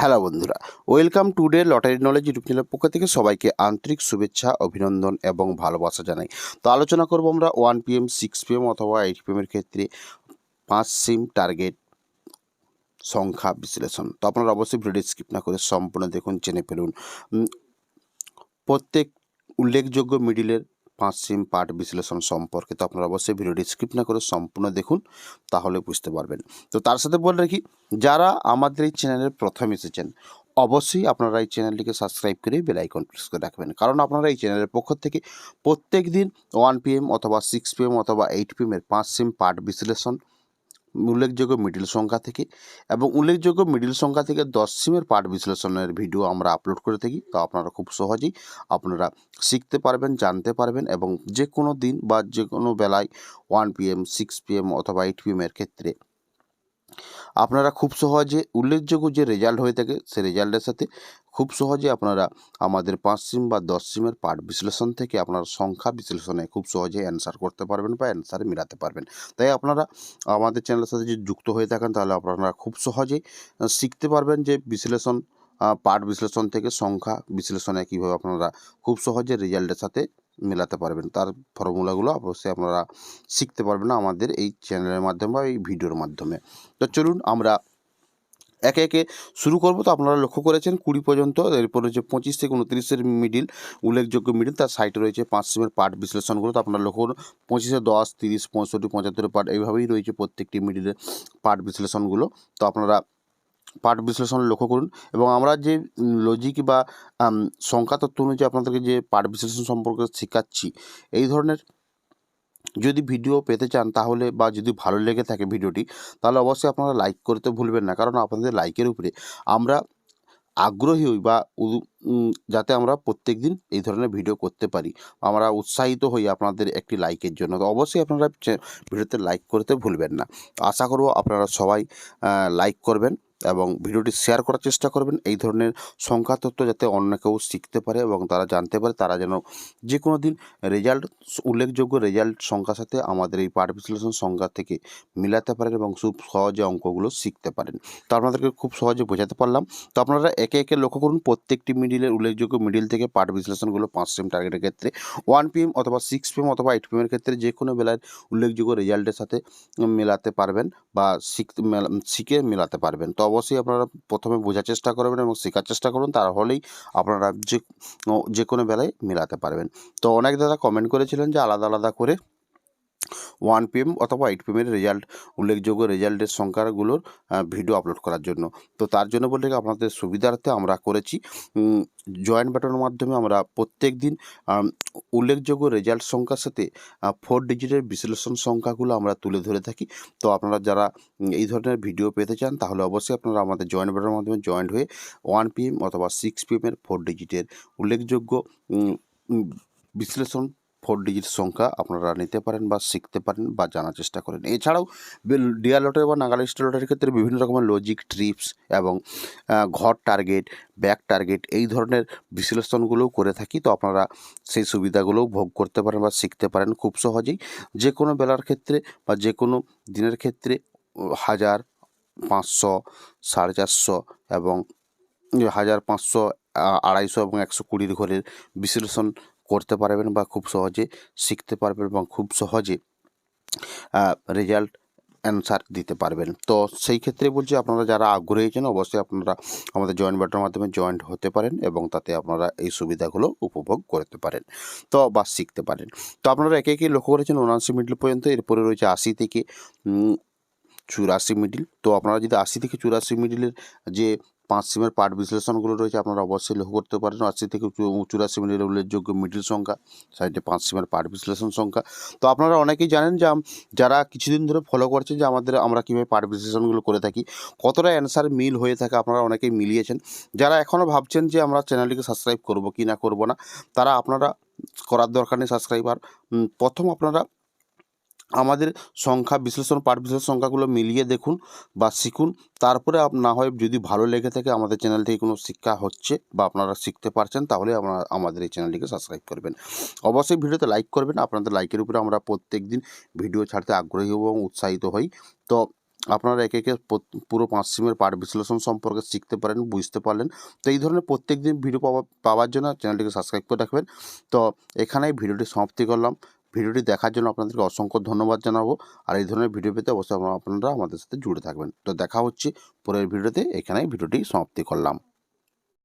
Hello বন্ধুরা, welcome today lottery knowledge YouTube চ্যানেলের পক্ষ থেকে সবাইকে আন্তরিক শুভেচ্ছা, অভিনন্দন এবং ভালোবাসা জানাই। তো আলোচনা করব আমরা 1 PM, 6 PM অথবা 8 PM এর ক্ষেত্রে 5 সিম টার্গেট সংখ্যা বিশ্লেষণ। তো আপনারা অবশ্যই ভিডিওটি স্কিপ না করে সম্পূর্ণ দেখুন, জেনে ফেলুন প্রত্যেক উল্লেখযোগ্য মিডিলের 5 সিম পার্ট বিশ্লেষণ সম্পর্কে। তো আপনারা অবশ্যই ভিডিওটি স্কিপ না করে সম্পূর্ণ দেখুন, তাহলে বুঝতে পারবেন। তো তার সাথে বলে রাখি, যারা আমাদের এই চ্যানেলের প্রথম এসেছেন অবশ্যই আপনারা এই চ্যানেলটিকে সাবস্ক্রাইব করে বেল আইকন প্রেস করে রাখবেন, কারণ আপনারা এই চ্যানেলের পক্ষ থেকে প্রত্যেক দিন 1 PM অথবা 6 PM অথবা 8 PM এর 5 সিম পার্ট বিশ্লেষণ, উল্লেখযোগ্য মিডিল সংখ্যা থেকে এবং উল্লেখযোগ্য মিডিল সংখ্যা থেকে 10 সিমের পার্ট বিশ্লেষণের ভিডিও আমরা আপলোড করে থাকি। তো আপনারা খুব সহজেই আপনারা শিখতে পারবেন, জানতে পারবেন এবং যে কোনো দিন বা যে কোনো বেলায় 1 PM, 6 PM অথবা 8 PM এর ক্ষেত্রে আপনারা খুব সহজে উল্লেখযোগ্য যে রেজাল্ট হয়ে থাকে সেই রেজাল্টের সাথে খুব সহজে আপনারা আমাদের 5 সিম বা 10 সিমের পার্ট বিশ্লেষণ থেকে আপনার সংখ্যা বিশ্লেষণে খুব সহজে অ্যান্সার করতে পারবেন বা অ্যান্সার মিলাতে পারবেন। তাই আপনারা আমাদের চ্যানেলের সাথে যদি যুক্ত হয়ে থাকেন তাহলে আপনারা খুব সহজেই শিখতে পারবেন যে বিশ্লেষণ, পার্ট বিশ্লেষণ থেকে সংখ্যা বিশ্লেষণে কীভাবে আপনারা খুব সহজে রেজাল্টের সাথে মেলাতে পারবেন। তার ফর্মুলাগুলো অবশ্যই আপনারা শিখতে পারবেন আমাদের এই চ্যানেলের মাধ্যমে বা এই ভিডিওর মাধ্যমে। তো চলুন আমরা একে একে শুরু করব। তো আপনারা লক্ষ্য করেছেন 20 পর্যন্ত, এরপর রয়েছে 25 থেকে 29-এর মিডিল, উল্লেখযোগ্য মিডিল, তার সাইডে রয়েছে 5 সিমের পার্ট বিশ্লেষণগুলো। তো আপনারা লক্ষ্য করুন 25-এ 10, 30, 65, 75-এর পার্ট, এইভাবেই রয়েছে প্রত্যেকটি মিডিলের পার্ট বিশ্লেষণগুলো। তো আপনারা পার্ট বিশ্লেষণ লক্ষ্য করুন এবং আমরা যে লজিক বা সংখ্যা তত্ত্ব অনুযায়ী আপনাদেরকে যে পার্ট বিশ্লেষণ সম্পর্কে শেখাচ্ছি, এই ধরনের যদি ভিডিও পেতে চান তাহলে বা যদি ভালো লেগে থাকে ভিডিওটি, তাহলে অবশ্যই আপনারা লাইক করতে ভুলবেন না, কারণ আপনাদের লাইকের উপরে আমরা আগ্রহী হই বা যাতে আমরা প্রত্যেক দিন এই ধরনের ভিডিও করতে পারি, আমরা উৎসাহিত হই আপনাদের একটি লাইকের জন্য। তো অবশ্যই আপনারা ভিডিওতে লাইক করতে ভুলবেন না। আশা করব আপনারা সবাই লাইক করবেন এবং ভিডিওটি শেয়ার করার চেষ্টা করবেন। এই ধরনের সংখ্যা তত্ত্ব যাতে অন্য কেউ শিখতে পারে এবং তারা জানতে পারে, তারা যেন যে কোনো দিন রেজাল্ট, উল্লেখযোগ্য রেজাল্ট সংখ্যার সাথে আমাদের এই পাঠ বিশ্লেষণ সংখ্যা থেকে মিলাতে পারেন এবং খুব সহজে অঙ্কগুলো শিখতে পারেন। তো আপনাদেরকে খুব সহজে বোঝাতে পারলাম। তো আপনারা একে একে লক্ষ্য করুন প্রত্যেকটি মিডিলের উল্লেখযোগ্য মিডিল থেকে পার্ট বিশ্লেষণগুলো 5 সিম টার্গেটের ক্ষেত্রে 1 PM অথবা 6 PM অথবা 8 PM এর ক্ষেত্রে যে কোনো বেলার উল্লেখযোগ্য রেজাল্টের সাথে মেলাতে পারবেন বা শিখে মেলাতে পারবেন। তো অবশ্যই আপনারা প্রথমে বোঝার চেষ্টা করবেন এবং শেখার চেষ্টা করুন, তাহলেই আপনারা যে কোনো বেলায় মেলাতে পারবেন। তো অনেক দাদা কমেন্ট করেছিলেন যে আলাদা আলাদা করে 1 PM অথবা 8 PM এর রেজাল্ট, উল্লেখযোগ্য রেজাল্টের সংখ্যাগুলোর ভিডিও আপলোড করার জন্য। তো তার জন্য বলতে আপনাদের সুবিধার্থে আমরা করেছি জয়েন্ট বাটনের মাধ্যমে আমরা প্রত্যেক দিন উল্লেখযোগ্য রেজাল্ট সংখ্যার সাথে 4 ডিজিটের বিশ্লেষণ সংখ্যাগুলো আমরা তুলে ধরে থাকি। তো আপনারা যারা এই ধরনের ভিডিও পেতে চান তাহলে অবশ্যই আপনারা আমাদের জয়েন্ট বাটনের মাধ্যমে জয়েন্ট হয়ে 1 PM অথবা 6 PM এর 4 ডিজিটের উল্লেখযোগ্য বিশ্লেষণ 4 ডিজিট সংখ্যা আপনারা নিতে পারেন বা শিখতে পারেন বা জানার চেষ্টা করেন। এছাড়াও ডিয়ার লটারি বা নাগাল স্টার লটারির ক্ষেত্রে বিভিন্ন রকমের লজিক, ট্রিপস এবং ঘর টার্গেট, ব্যাক টার্গেট, এই ধরনের বিশ্লেষণগুলোও করে থাকি। তো আপনারা সেই সুবিধাগুলোও ভোগ করতে পারেন বা শিখতে পারেন খুব সহজেই। যে কোনো বেলার ক্ষেত্রে বা যে কোনো দিনের ক্ষেত্রে 1000, 500, 450 এবং 1000, 500, 250 এবং 120 ঘরের বিশ্লেষণ করতে পারবেন বা খুব সহজে শিখতে পারবেন এবং খুব সহজে রেজাল্ট অ্যান্সার দিতে পারবেন। তো সেই ক্ষেত্রে বলছি আপনারা যারা আগ্রহী আছেন অবশ্যই আপনারা আমাদের জয়েন্ট বাটনের মাধ্যমে জয়েন্ট হতে পারেন এবং তাতে আপনারা এই সুবিধাগুলো উপভোগ করতে পারেন তো বা শিখতে পারেন। তো আপনারা একে একে লক্ষ্য করেছেন 79 মিডল পর্যন্ত, এরপরে রয়েছে 80 থেকে 84 মিডিল। তো আপনারা যদি 80 থেকে 84 মিডিলের যে 5 সিমের পার্ট বিশ্লেষণগুলো রয়েছে আপনারা অবশ্যই লক্ষ্য করতে পারেন। 80 থেকে 84 মিডিলের উল্লেখযোগ্য মিডিল সংখ্যা, সাইডে 5 সিমের পার্ট বিশ্লেষণ সংখ্যা। তো আপনারা অনেকেই জানেন যে যারা কিছুদিন ধরে ফলো করছেন যে আমরা কীভাবে পার্ট বিশ্লেষণগুলো করে থাকি, কতটা অ্যান্সার মিল হয়ে থাকে আপনারা অনেকেই মিলিয়েছেন। যারা এখনও ভাবছেন যে আমরা চ্যানেলটিকে সাবস্ক্রাইব করব কি না করব না, তারা আপনারা করার দরকার নেই সাবস্ক্রাইবার। প্রথম আপনারা আমাদের সংখ্যা বিশ্লেষণ, পার্ট বিশ্লেষণ সংখ্যাগুলো মিলিয়ে দেখুন বা শিখুন। তারপরে না হয় যদি ভালো লেগে থাকে আমাদের চ্যানেল থেকে কোনো শিক্ষা হচ্ছে বা আপনারা শিখতে পারছেন, তাহলে আমাদের এই চ্যানেলটিকে সাবস্ক্রাইব করবেন। অবশ্যই ভিডিওতে লাইক করবেন। আপনাদের লাইকের উপরে আমরা প্রত্যেক দিন ভিডিও ছাড়তে আগ্রহী এবং উৎসাহিত হই। তো আপনারা একে একে পুরো 5 সিমের পার্ট বিশ্লেষণ সম্পর্কে শিখতে পারেন, বুঝতে পারলেন। তো এই ধরনের প্রত্যেক দিন ভিডিও পাওয়ার জন্য চ্যানেলটিকে সাবস্ক্রাইব করে রাখবেন। তো এখানেই ভিডিওটি সমাপ্তি করলাম। ভিডিওটি দেখার জন্য আপনাদেরকে অসংখ্য ধন্যবাদ জানাবো। আর এই ধরনের ভিডিও পেতে অবশ্যই আপনারা আমাদের সাথে জুড়ে থাকবেন। তো দেখা হচ্ছে পরের ভিডিওতে। এখানেই ভিডিওটি সমাপ্তি করলাম।